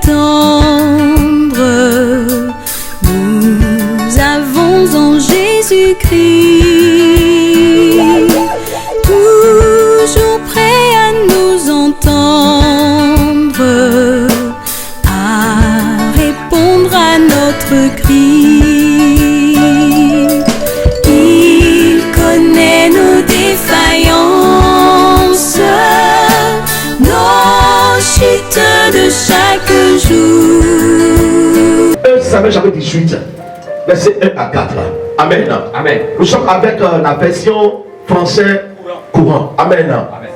tendre, nous avons en Jésus-Christ, toujours prêt à nous entendre, à répondre à notre cri. Il connaît nos défaillances, nos chutes de chaque jour. Samuel chapitre 18, verset 1 à 4. Amen. Amen. Nous sommes avec la version français courant. Amen. Amen.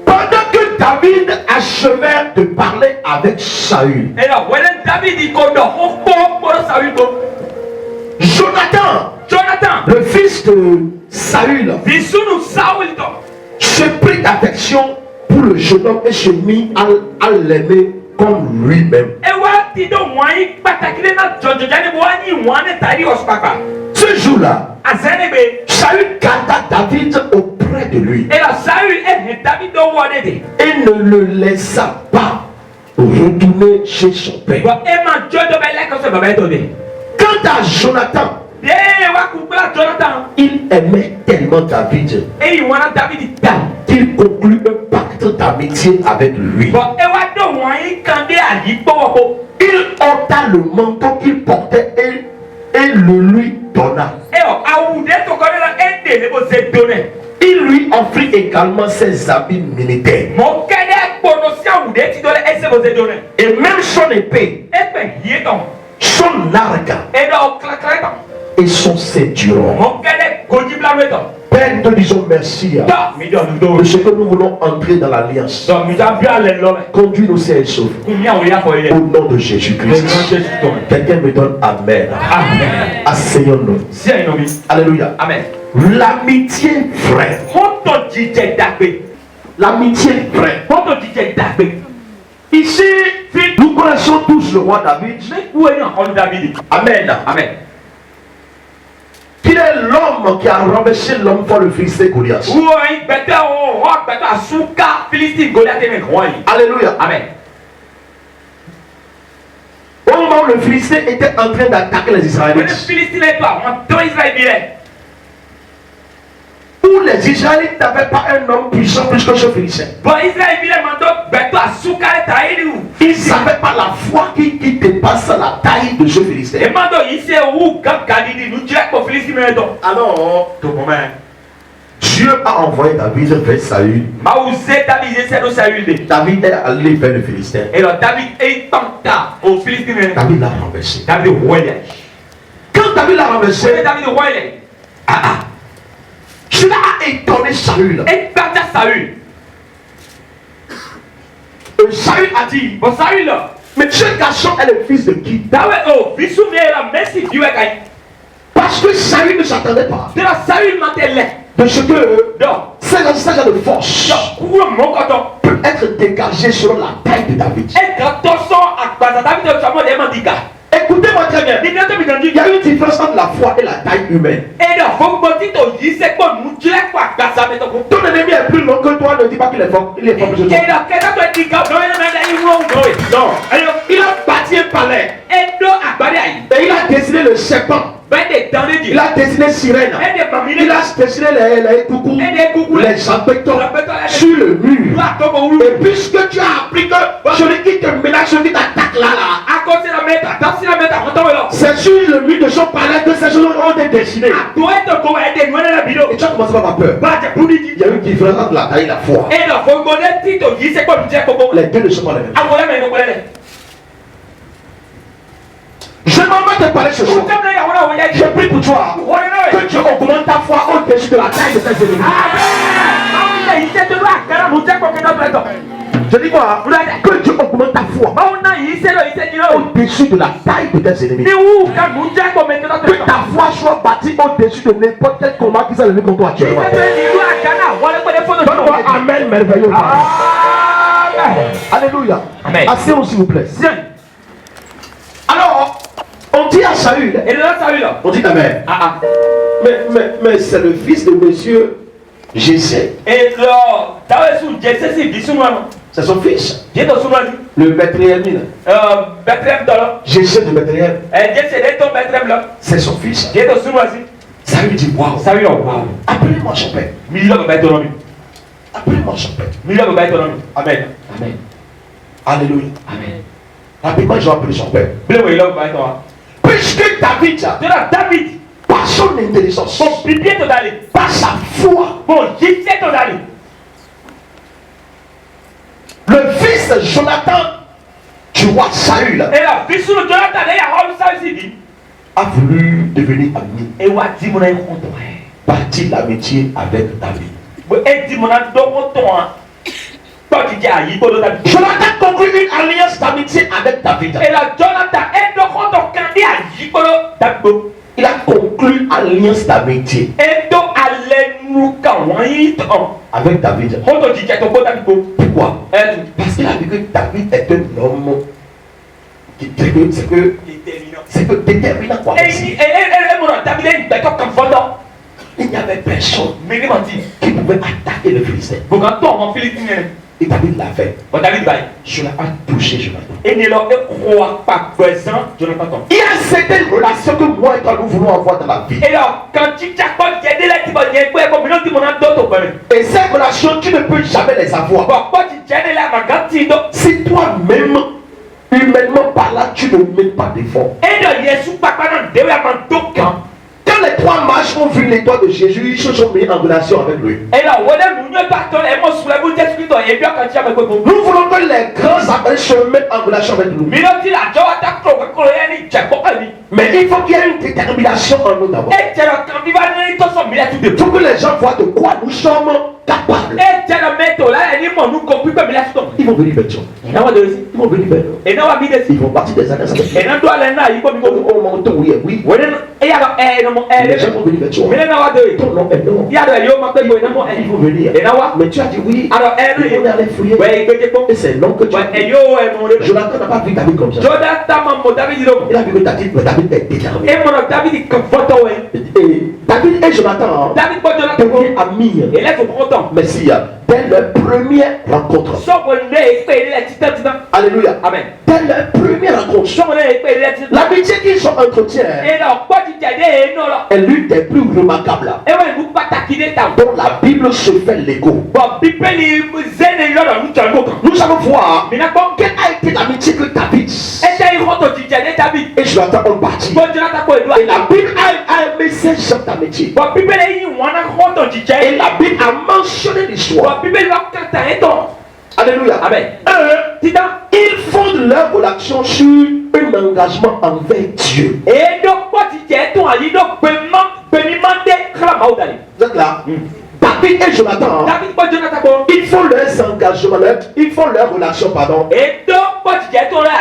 Pendant que David achevait de parler avec Saül, Et là, voilà David dit qu'on doit Saül. Jonathan, le fils de Saül, se prit d'affection pour le jeune homme et se mit à l'aimer comme lui-même. Ce jour-là, Saül garda David auprès de lui et ne le laissa pas retourner chez son père. Quant à Jonathan, il aimait tellement David qu'il conclut un pacte d'amitié avec lui. Il ôta le manteau qu'il portait et le lui donna. Il lui offrit également ses habits militaires et même son épée, son arc et son ceinturon. Père, te disons merci de ce que nous voulons entrer dans l'alliance. Conduis-nous, Seigneur, sauve. Au nom de Jésus-Christ. Quelqu'un me donne Amen. Asseyons-nous. Alléluia. Amen. L'amitié vraie. L'amitié vraie. Ici, nous connaissons tous le roi David. Amen. Amen. Qu'il est l'homme qui a renversé l'homme fort, le Philistin Goliath. Alléluia. Amen. Au moment où le Philistin était en train d'attaquer les Israélites, où les Israélites n'avaient pas un homme puissant plus que ce Philistin. Ils ne savaient pas la foi qui dépasse la taille de ce Philistin. Alors, Dieu a envoyé David vers Saül. David est allé vers le Philistin. David l'a renversé. Quand David l'a renversé, cela a étonné Saül. Saül a dit, mais ce garçon est le fils de qui? Parce que Saül ne s'attendait pas de ce que ces gens de force peut être dégagé selon la taille de David. Écoutez-moi très bien. Il y a une différence entre la foi et la taille humaine. Ton ennemi est plus long que toi, ne dis pas qu'il est fort. Il est fort plus que toi. Non. Il a bâti un palais. Et il a dessiné le serpent. Il a dessiné sirène. Il a dessiné les coucous, les ampétons sur le mur. Et puisque tu as appris que celui qui te menace, celui qui t'attaque là, c'est sur le mur de son palais que ces choses ont été dessinées. Et tu as commencé par ma peur. Il y a une différence entre la taille et la foi. Les deux ne sont pas les mêmes. Je m'en vais te parler ce soir. Je prie pour toi que Dieu augmente ta foi au-dessus de la taille de tes ennemis. Je dis quoi? Que Dieu augmente ta foi au-dessus de la taille de tes ennemis. Que ta foi soit bâtie au-dessus de n'importe quel combat qui s'est levé contre toi actuellement. Donne-moi Amen merveilleux. Amen. Alléluia. Asseyons s'il vous plaît. Alors, on dit à Saül, on dit Amen. Mais c'est le fils de monsieur Jessé. C'est son fils. Le Bethléem. Bethléem dollar. Jésus de Bethléem. Jesse de ton Bethléem là. C'est son fils. Qui est au Soumoisi. Ça lui dit waouh. Ça lui dit waouh. Appelez-moi son père. Million de Bethléem. Appelez-moi son père. Million de Bethléem. Amen. Amen. Alléluia. Amen. Rapidement, je vais appeler son père. Puisque David, par son intelligence, par sa foi, le fils de Jonathan, tu vois Saül, a voulu devenir ami, partir l'amitié avec David. Jonathan conclut une alliance d'amitié avec David. Il a conclu alliance d'amitié avec David. Pourquoi? Parce qu'il a vu que David est un homme qui c'est que déterminant quoi. Il n'y avait personne qui pouvait attaquer le Philistin. Et David l'a fait. Cela a touché Jonathan. Il y a certaines relations que moi et toi nous voulons avoir dans la vie. Et ces relations, tu ne peux jamais les avoir. Si toi-même, humainement parlant, tu ne mets pas d'effort. Quand les trois mages ont vu l'étoile de Jésus, ils se sont mis en relation avec lui. Nous voulons que les grands appels se mettent en relation avec nous. Mais il faut qu'il y ait une détermination en nous d'abord. Il faut que les gens voient de quoi nous sommes capables. Ils vont venir vers toi. Ils vont venir vers nous. Ils vont partir des années. Oui. Les gens vont venir vers toi. Ton nom est non. Ils vont venir. Mais tu as dit oui. Ils vont aller fouiller. Et c'est non que tu as dit. Jonathan n'a pas vu David comme ça. Il a vu que David est déterminé. Et David et Jonathan deviennent amis. Mais si, dès leur première rencontre. Alléluia. Amen. Dès leur première rencontre. L'amitié qu'ils ont entretien est l'une des plus remarquables. Dont la Bible se fait l'écho. Nous allons voir quelle a été l'amitié que David et Jonathan ont parti. Et la Bible a aimé ces gens d'amitié. Et la Bible a mentionné l'histoire. Alléluia. Amen. Ils fondent leur relation sur un engagement envers Dieu. Vous êtes là? David et Jonathan, ils font leurs engagements, ils font leur relation, pardon,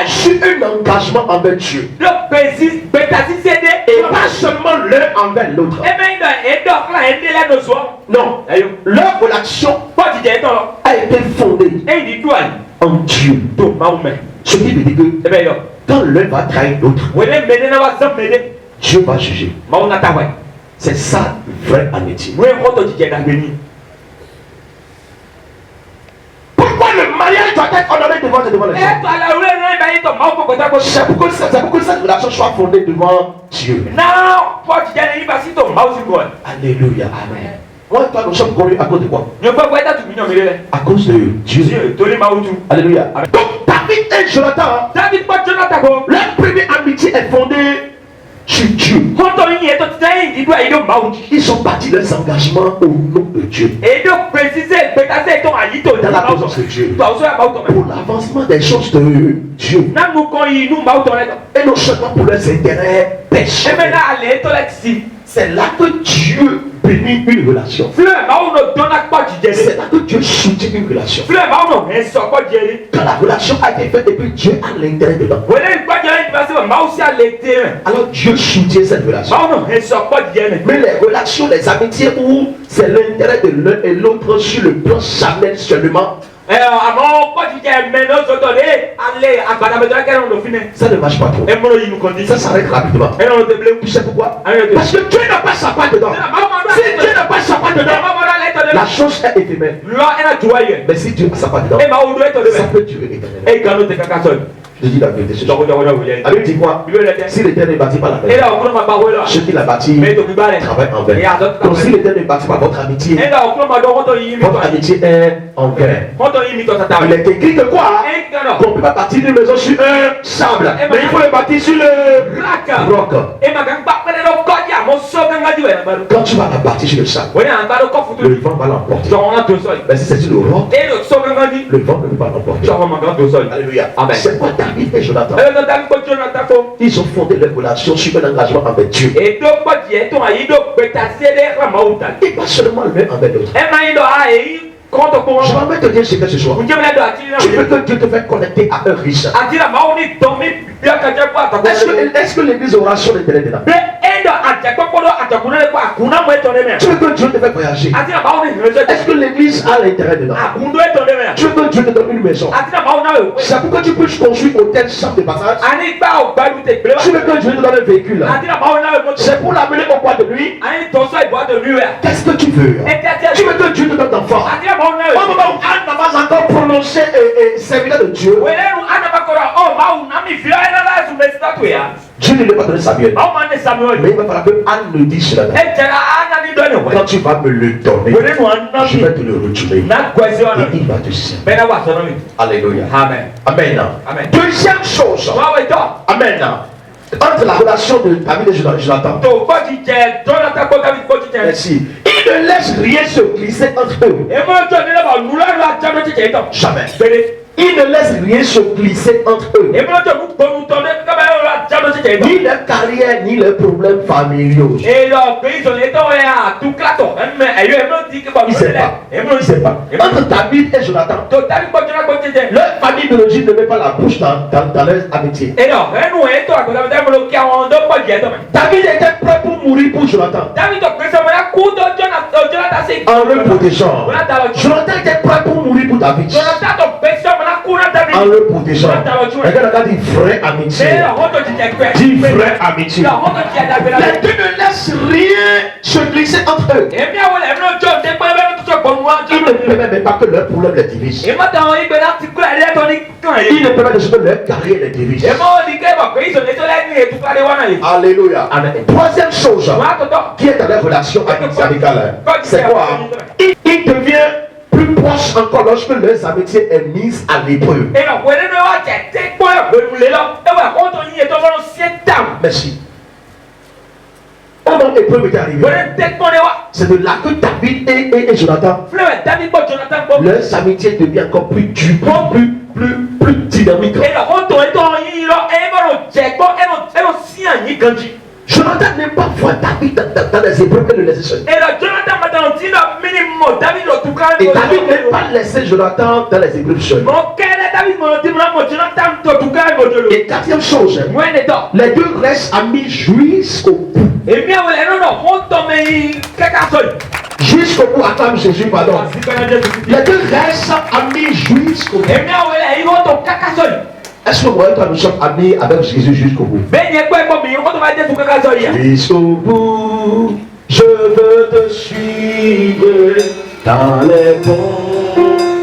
sur un engagement envers Dieu. Et pas seulement l'un envers l'autre. Non, leur relation a été fondée en Dieu. Ce qui veut dire que quand l'un va trahir l'autre, Dieu va juger. C'est ça le vrai amitié. Pourquoi le mariage doit être honoré devant les gens? C'est pour que cette relation soit fondée devant Dieu. Alléluia. Amen. Moi et toi, nous sommes connus à cause de quoi? À cause de Dieu. Alléluia. Donc David et Jonathan, leur première amitié est fondée sur Dieu. Ils sont partis de leurs engagements au nom de Dieu. Dans la présence de Dieu. Pour l'avancement des choses de Dieu. Et non seulement pour leurs intérêts personnels. C'est là que Dieu bénit une relation. C'est là que Dieu soutient une relation. Quand la relation a été faite et puis Dieu a l'intérêt dedans. Alors Dieu soutient cette relation. Mais les relations, les amitiés où c'est l'intérêt de l'un et l'autre sur le plan charnel seulement, Ça ne marche pas trop. Ça s'arrête rapidement. Tu sais pourquoi? Parce que Dieu n'a pas sa part dedans. Si Dieu n'a pas sa part dedans, la chose est éphémère. Mais si Dieu n'a sa part dedans, ça peut durer éternellement. Je dis la vérité ce soir. Avec dis-moi, si l'Éternel ne bâtit pas la maison, ceux qui la bâtit travaillent en vain. Donc si l'Éternel ne bâtit pas votre amitié est en vain. Il est écrit que quoi? Qu'on ne peut pas bâtir une maison sur un sable, mais il faut le bâtir sur le roc. Quand tu vas la bâtir sur le sable, le vent va l'emporter. Mais si c'est sur le roc, le vent ne peut pas l'emporter. Alléluia. C'est quoi David et Jonathan? Ils ont fondé leur relation sur un engagement envers Dieu. Et pas seulement l'un envers l'autre. Je vais te dire ce que ce soir. Tu veux que Dieu te fasse connecter à un riche. Est-ce que l'église aura son intérêt dedans? Tu veux que Dieu te fasse voyager? Est-ce que l'église a l'intérêt dedans? Tu veux que Dieu te donne une maison? C'est pour que tu puisses construire hôtel, chambre de passage. Tu veux que Dieu te donne un véhicule? C'est pour l'amener au bois de nuit. Qu'est-ce que tu veux? Tu veux que Dieu te donne d'enfants? Au moment où Anne n'a pas encore prononcé serviteur de Dieu, Dieu ne lui a pas donné Samuel. Mais il va falloir que Anne le dise cela. Quand tu vas me le donner, je vais te le retourner. Et il va te servir. Alléluia. Amen. Amen. Deuxième chose. Amen. Entre la relation de David et Jonathan. Merci. Il ne laisse rien se glisser entre eux. Jamais. Il ne laisse rien se glisser entre eux. Ni leur carrière, ni leurs problèmes familiaux. Il ne sait pas. Entre David et Jonathan, leur famille biologique ne met pas la bouche dans leur amitié. David était prêt pour mourir pour Jonathan. En le protégeant. Jonathan était prêt pour mourir pour David. En le protégeant. Regarde, dit vraie amitié. Dit vraie amitié. Les deux ne laissent rien se glisser entre eux. Ils ne permettent pas que leur problème les divise. Ils ne permettent pas que leur carrière les divise. Alléluia. Troisième chose qui est dans la relation amicale, c'est quoi? Il devient plus proche encore lorsque leurs amitiés est mise à l'épreuve. Merci. Comment l'épreuve est arrivée? C'est de là que David et Jonathan, leurs amitiés deviennent encore plus dures, plus dynamiques. Jonathan n'aime pas voir David dans les épreuves et le laisser seul. Et David n'aime pas laisser Jonathan dans les épreuves seul. Et quatrième chose, les deux restent amis jusqu'au bout. Jusqu'au bout, attends Jésus, pardon. Les deux restent amis jusqu'au bout. Est-ce que moi et toi nous sommes amis avec Jésus jusqu'au bout? Jusqu'au bout, je veux te suivre dans les bons,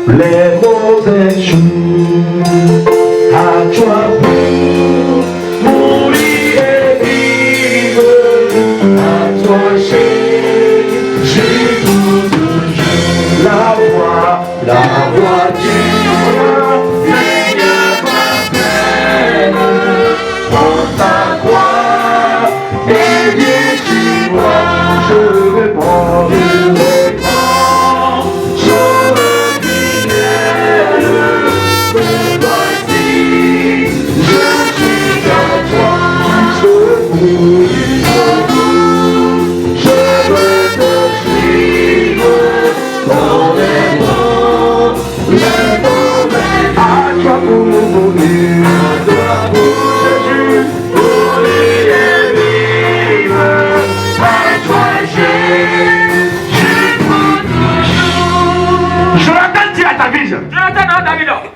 les mauvais jours. À toi pour mourir et vivre, à toi Jésus toujours. La voix du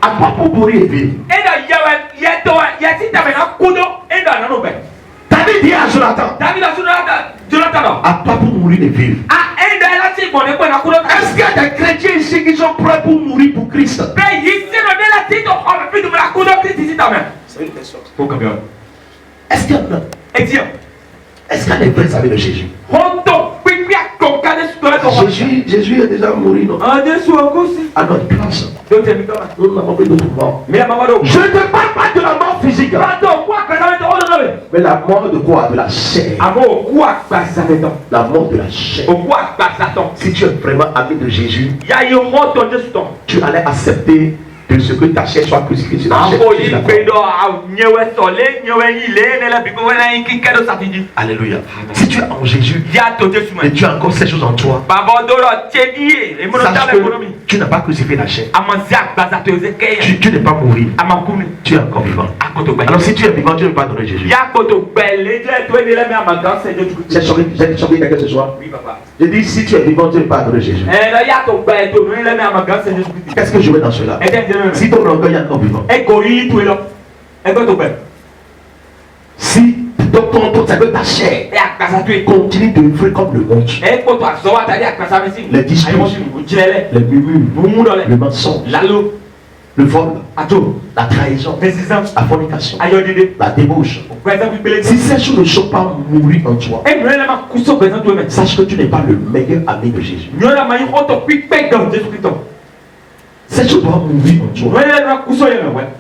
À pas pour mourir et vivre. David dit à Jonathan. À pas pour mourir et vivre. Est-ce qu'il y a des chrétiens ici qui sont prêts pour mourir pour Christ? C'est une question. Faut que bien. Est-ce qu'il y en a? Est-ce qu'il y a des vrais amis de Jésus? Jésus est déjà mort, non? À notre place. Nous n'avons plus d'autre mort. Je ne te parle pas de la mort physique. Mais la mort de quoi? De la chair. La mort de la chair. Si tu es vraiment ami de Jésus, tu allais accepter de ce que ta chair soit crucifiée sur la chair. Alléluia. Si tu es en Jésus et tu as encore ces choses en toi, sache que tu n'as pas crucifié la chair. Tu n'es pas mourir. Tu es encore vivant. Alors si tu es vivant, tu ne veux pas donner Jésus. J'ai choqué quelqu'un ce soir. Oui, papa. Je dis si tu es vivant, tu ne veux pas donner Jésus. Qu'est-ce que je veux dans cela? Si ton orgueil est encore vivant, si ta chair continue de vivre comme le monde, les disputes, les murmures, le mensonge, le vol, la trahison, la fornication, la débauche, si ces choses ne sont pas mourues en toi, sache que tu n'es pas le meilleur ami de Jésus. Ces choses doivent mourir en toi.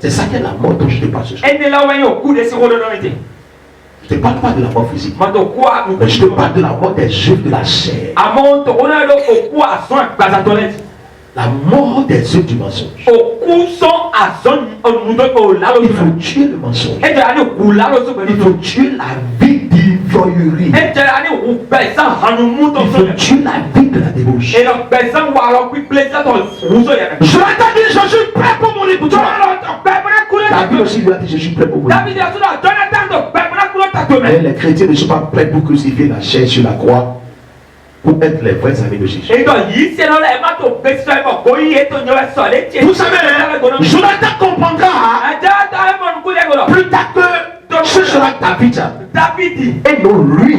C'est ça qui est la mort dont je te parle ce soir. Je ne te parle pas de la mort physique, mais je te parle de la mort des œuvres de la chair. La mort des œuvres du mensonge. Il faut tuer le mensonge. Il faut tuer la vie d'ivrognerie. Il faut tuer la vie de la débauche. Je l'entends dire, je suis prêt pour mourir pour toi. David aussi lui a dit, je suis prêt pour mourir. Mais les chrétiens ne sont pas prêts pour crucifier la chair sur la croix, pour être les vrais amis de Jésus. Vous savez, Jonathan comprendra plus tard que ce sera David et non lui,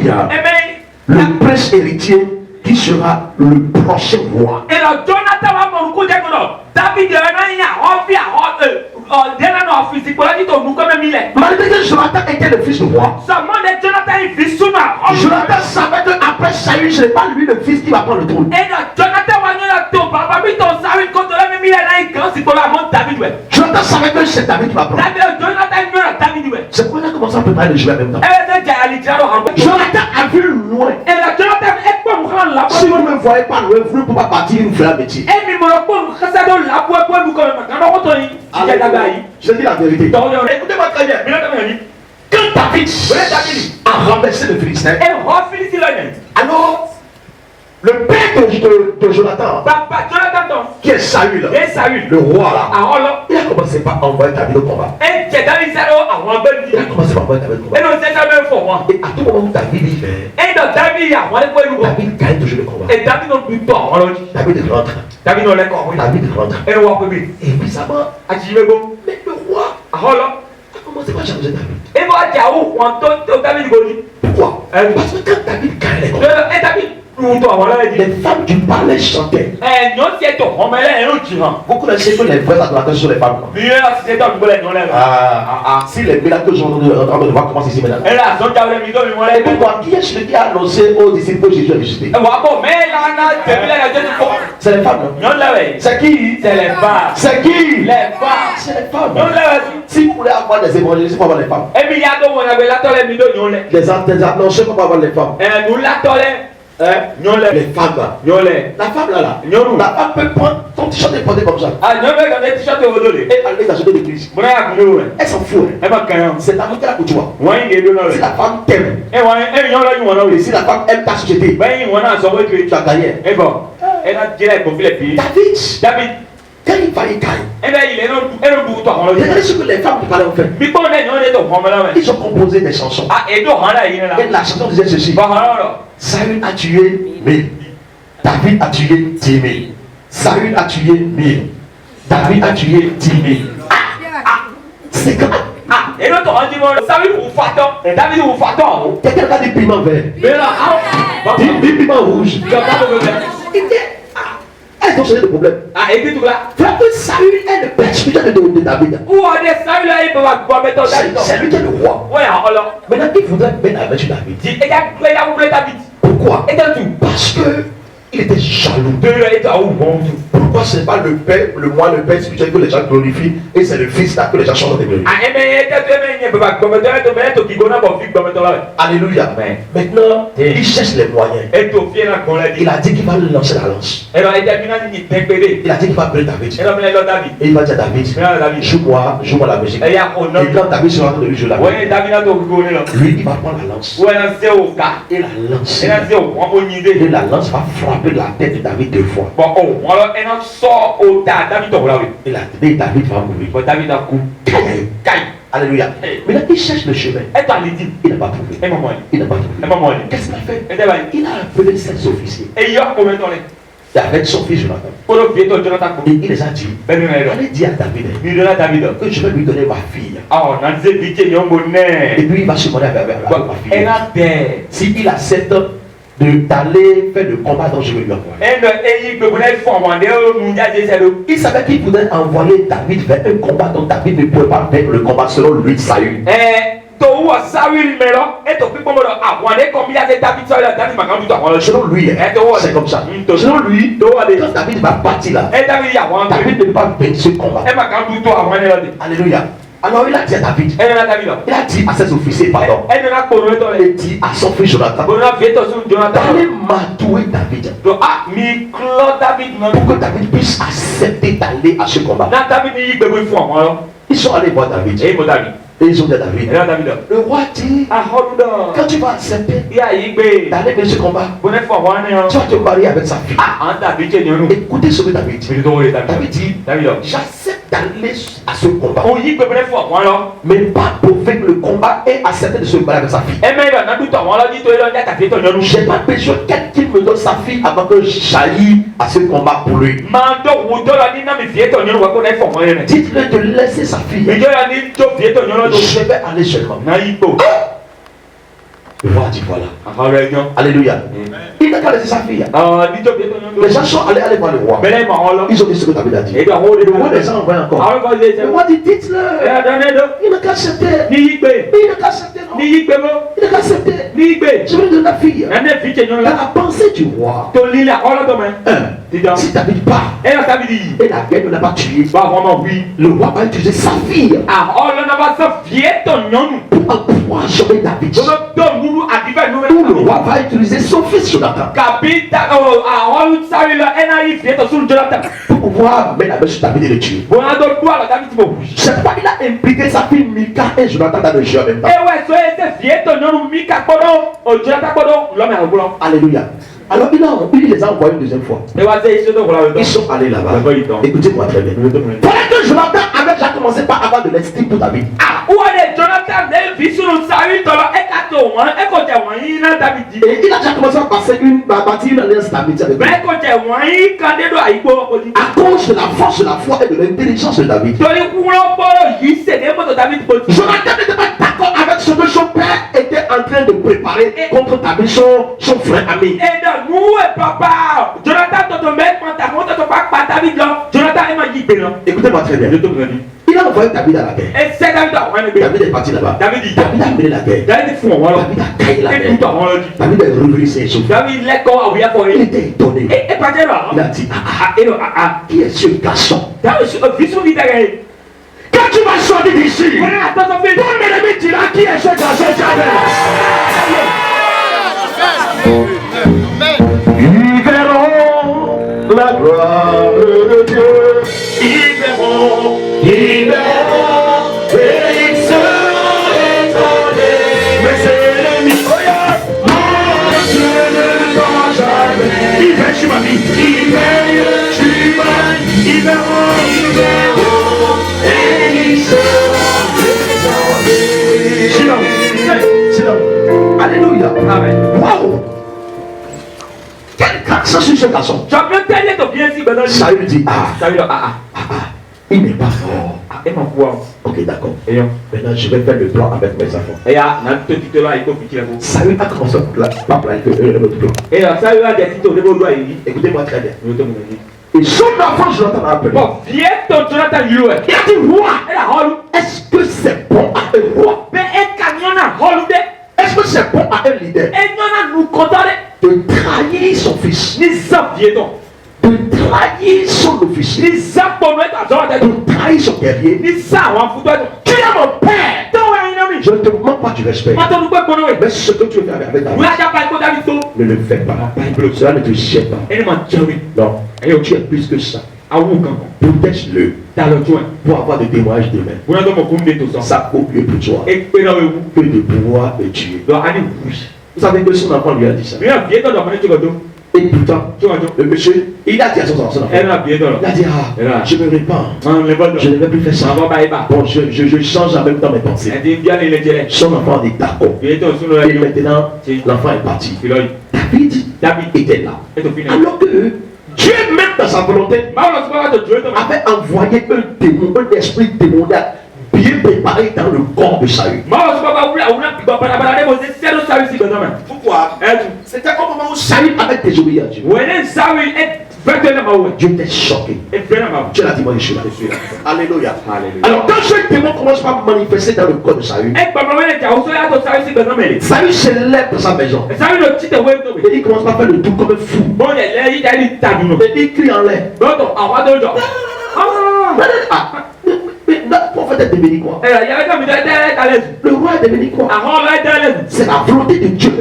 le prince héritier qui sera le prochain roi. Malgré que Jonathan était le fils du roi, Jonathan savait qu'après Saül, ce n'est pas lui le fils qui va prendre le trône. Jonathan savait que c'est David qui va prendre. C'est pourquoi il a commencé à préparer le jeu en même temps. Jonathan a vu loin. Si vous ne me voyez pas loin, vous ne pouvez pas partir, une faire un métier. Je dis la vérité. Écoutez-moi très bien. Quand David a renversé le Philistin, alors le père de Jonathan, qui est Saül, le roi là, il a commencé par envoyer David au combat. Il a commencé par envoyer David au combat. Et à tout moment où David y fait, David gagne toujours le combat. David rentre. Et bizarrement, mais le roi a commencé par changer David. Pourquoi? Parce que quand David gagne les combats, les femmes du palais chantaient. Beaucoup de choses que les vrais adorateurs sont les femmes. Si les miracles sont en train de voir comment c'est ici maintenant. Et pourquoi? Qui est celui qui a annoncé aux disciples que Jésus a ressuscité? C'est les femmes. C'est qui? C'est qui? C'est les femmes. Si vous voulez avoir des évangélistes, il faut avoir les femmes. Des annonceurs, il faut avoir les femmes. Les femmes là. La femme là. La femme peut prendre son t-shirt et porter comme ça. Et aller dans une église. Elle s'en fout. C'est la femme qui a pour toi. Si la femme t'aime. Et si la femme aime ta société, tu as gagné. David. Quand il fallait gagner, regardez ce que les femmes du palais ont fait. Ils ont composé des chansons. Et la chanson disait ceci: Saül a tué 1000. David a tué 10 000. Saül a tué 1000. David a tué 10 000. C'est quand? Et l'autre on dit, Saül ou Faton, David ou Faton. Quelqu'un a des piments verts. Mais là, Des piments rouges. Elles ont changé de problème. et puis tout là. Frère, Saül est le père spirituel de David. Où on est Saül là, il peut pas mettre David. C'est lui qui est le roi. Ouais, alors. Maintenant, il voudrait mettre avec David. Et il a voulu David. Pourquoi? Et dans tout. Parce que il était jaloux. Pourquoi ce n'est pas le père, le père spirituel que les gens glorifient et c'est le fils là que les gens chantent de glorifier. Alléluia. Maintenant, il cherche les moyens. Il a dit qu'il va lancer la lance. Il a dit qu'il va appeler David. Et il va dire à David, joue-moi la musique. Et quand David sera en train de lui jouer la musique, lui il va prendre la lance. Et la lance va frapper la tête de David 2 fois. Et David va mourir. Alléluia. Mais là, il cherche le chemin. Il n'a pas trouvé. Qu'est-ce qu'il a fait? Il a appelé 7 officiers. Et avec son fils Jonathan. Et il les a dit, allez dire à David que je vais lui donner ma fille. Et puis il va se demander avec ma fille. S'il accepte d'aller faire le combat dont je vais lui envoyer. Il savait qu'il voulait envoyer David vers un combat dont David ne pouvait pas faire le combat selon lui, Saül. Selon lui, c'est comme ça. Selon lui, quand David va partir là, David ne peut pas vaincre ce combat. Alléluia. Alors il a dit à David, il a dit à ses officiers, pardon, il dit à son fils Jonathan, d'aller matouer David, pour que David puisse accepter d'aller à ce combat. Ils sont allés voir David. Et ils ont dit à David, le roi dit, quand tu vas accepter d'aller dans ce combat, tu vas te marier avec sa fille. Écoutez ce que David dit. David dit, j'accepte d'aller à ce combat, mais pas pour faire le combat et accepter de se marier avec sa fille. J'ai pas besoin qu'il me donne sa fille avant que j'aille à ce combat pour lui. Dites-le de laisser sa fille. Je vais aller seulement. Le roi dit voilà. Alléluia. Il n'a qu'à laisser sa fille. Les gens sont allés voir le roi. Ils ont dit ce que David a dit. Le roi les a envoyés encore. Le roi dit dites-le. Il n'a qu'à accepter. Il n'a qu'à accepter. Il n'a qu'à accepter. Je vais lui donner la fille. La pensée du roi. Si David part et la guerre ne l'a pas tué, le roi va utiliser sa fille pour empoisonner David. Ou le roi va utiliser son fils Jonathan pour pouvoir mettre la main sur David et le tuer. C'est pourquoi il a impliqué sa fille Mika et Jonathan dans le jeu en même temps. Alléluia. Alors il les a envoyés une deuxième fois. Ils sont allés là-bas. Écoutez-moi très bien. Pendant que Jonathan avait déjà commencé par avoir de l'estime pour David. Et il a déjà commencé à passer bâtir une alliance d'amitié avec lui. À cause de la force de la foi et de l'intelligence de David. Jonathan n'était pas d'accord avec ce que son père était en train de préparer contre David, son frère ami. Écoutez-moi très bien. Il a envoyé David à la guerre. David est parti là-bas. David a mené la guerre. David a caillé la guerre. David a relevé ses souffles. Il était étonné. Il a dit, qui est ce garçon? Quand tu vas sortir d'ici, ton ennemi dira qui est ce garçon? Ils verront la gloire de Dieu. Ils verront, et ils seront étonnés. Mais c'est l'ennemi, mon Dieu ne dort jamais. Il veille sur ma vie, il veille sur ma vie. Ils verront, et ils seront étonnés. Sinon, alléluia. Amen. Wow. Quel garçon sur ce garçon? Saül dit Il n'est pas fort. Et mon pouvoir. Ok, d'accord. Et yo. Maintenant, je vais faire le plan avec mes enfants. Et ya, na tout petit là, il faut petit là. Saül a commencé par planifier un autre plan. Et ya, ça il a des titres au niveau de lui. Écoutez-moi très bien. Je te dis. Et son enfant, je l'entends appeler. Bon, viens ton Jonathan Liu. Il a dit, roi, Et la holu. est-ce que c'est bon à un roi? Mais un camion na holu de. Est-ce que c'est bon à un leader Et non, nous condamner. de trahir son fils, Ni ça viens donc. de trahir son officier, Ni ça pour mettre à Jonathan. de trahir son guerrier? Ni ça, on va foutre. Tu es mon père. Don't worry, no me. Je ne te demande pas du respect. Attends, nous pas connaître. Mais ce que tu veux faire avec ta Nous vie, a déjà pas de David. ne le fais pas. Cela ne te gêne pas. Et nous m'en tué. Non. Tu es plus que ça. À où quand Protège-le dans le joint. pour avoir des témoignages demain. Vous n'avez pas compris tout ça. Ça vaut mieux pour toi Et puis là, vous. que de pouvoir le tuer. Donc, allez, oui. Vous savez que son enfant lui a dit ça. Mais bien dans le tu vas donc. Et pourtant, Tu vas donc. le monsieur, il a dit à son enfant. Elle a bien dans le. Il a dit, ah, je me répands. On les voit. Je ne vais plus faire ça. On va pas. Bon, je change en même temps mes pensées. Elle dit bien les dirais. Son enfant dit d'accord. Bien dans sur le. Et maintenant, l'enfant est parti. David était là. Et tu finis. Alors que Dieu, même dans sa volonté, Mais on se voit de Dieu. avait envoyé un démon, un esprit démoniaque bien préparé dans le corps de Saül. Mais on se voit où là, on a pas la vous êtes sérieux ça ici dans main. Pourquoi? C'était au moment où Saül avait désobéi à Dieu. When it Samuel est 21 maoué. Dieu était choqué. Et 21 maoué. Dieu l'a dit, moi je suis là. Je suis là. Alléluia. Alléluia. Alors quand ce démon commence par manifester dans le corps de Saül, Et pas maman est à aussi à ça ici dans main. Saül se lève dans sa maison. Samuel le petit ouais donc. Et il commence par faire le tour comme un fou. Bon il a dit tabu. Et il crie en l'air. Donc on va de genre. Mais le prophète est devenu quoi? Il y avait comme à l'aise. Le roi est devenu quoi? Avant là est à l'aise. C'est la volonté de Dieu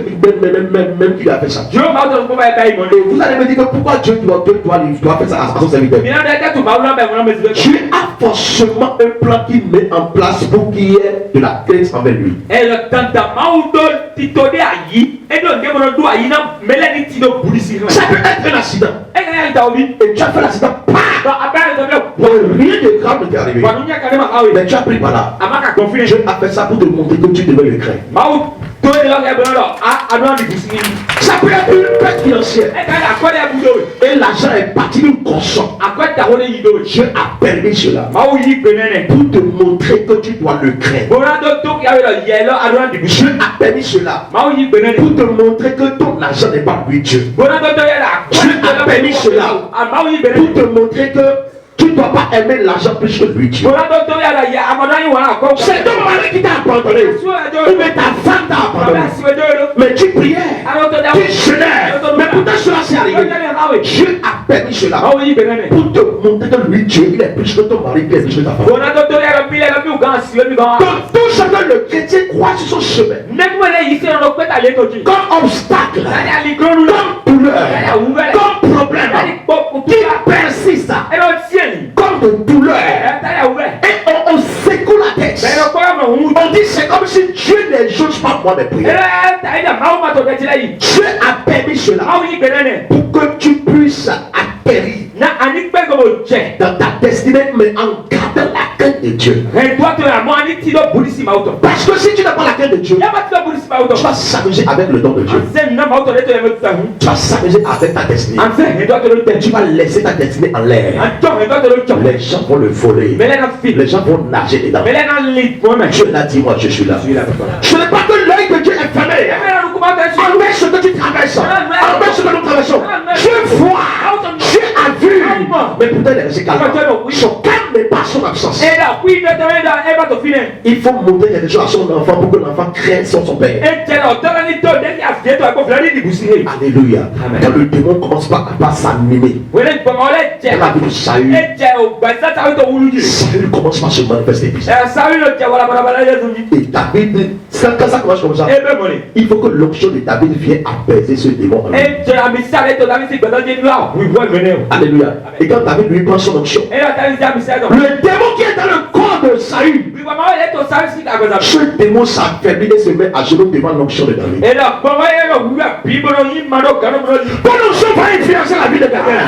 même qui a fait ça. Dieu m'a donné pour pas payer mon. Et vous allez me dire que pourquoi Dieu doit faire ça à son serviteur? Mais là d'accord tout va là mais Dieu a forcément un plan qu'il met en place pour qu'il y ait de la crainte envers lui. et le tanta maudol titode ayi et donc démon do ayi na melani tido polisi. Ça peut être un accident. Et quand il t'a oublié Et tu as fait l'accident. donc après de Bon, rien de grave ne t'est arrivé. bon nous y a quand même ah oui Mais tu as pris par là. amaka confiné. Dieu a fait ça pour te montrer que tu devais le craindre. Maud to le là et bon là a doit di busini. Ça peut être une perte financière. Et quand la quoi ya budo Et l'argent est parti d'une conscience. a quoi ta hone yido. Dieu a permis cela Maud yi benene. pour te montrer que tu dois le craindre. Bon là donc il y avait le yellow a doit di busini. Dieu a permis cela Maud yi benene. pour te montrer que ton argent n'est pas lui Dieu. Bon là donc il y a la Dieu a permis cela a Maud yi pour benene. te montrer que tu ne dois pas aimer l'argent plus que lui Dieu. Bon là donc il y a la ya amana yi wala ko. C'est ton mari qui t'a abandonné. Ou bien ta femme t'a abandonné. Mais tu priais, tu jeûnais. Mais pourtant cela s'est arrivé. Dieu a permis cela pour te montrer que lui Dieu, il est plus que ton mari, il est plus que ta femme. Donc tout ce que le chrétien croit sur son chemin, comme obstacle, comme douleur, comme problème, qui persiste, comme de douleur, et on secoue la tête. On dit c'est comme si Dieu ne juge pas moi mes prières. Dieu a permis cela pour que tu puisses atterrir dans ta destinée, mais en gardant la crainte de Dieu. Parce que si tu n'as pas la crainte de Dieu, tu vas s'amuser avec le don de Dieu. Tu vas s'amuser avec ta destinée. Tu vas laisser ta destinée en l'air. Les gens vont le voler. Les gens vont nager dedans. Dieu l'a dit, moi je suis là. Ce n'est pas que l'œil de Dieu est fermé. Envers ce que tu traverses, envers ce que nous traversons, Dieu voit, Dieu a vu. Mais pourtant il est resté calme. Son calme n'est pas son absence. Il faut montrer quelque chose à son enfant pour que l'enfant craigne son père. Alléluia. Quand le démon commence par s'animer, dans la vie de Saül, Saül commence par se manifester. Et David, quand ça commence comme ça, il faut que l'onction de David vienne apaiser ce démon. Alléluia. Et quand David lui prend son onction, le démon qui est dans le corps de Saül, ce démon s'affaiblit et se met à genoux devant l'onction de David. Ton onction va influencer la vie de David.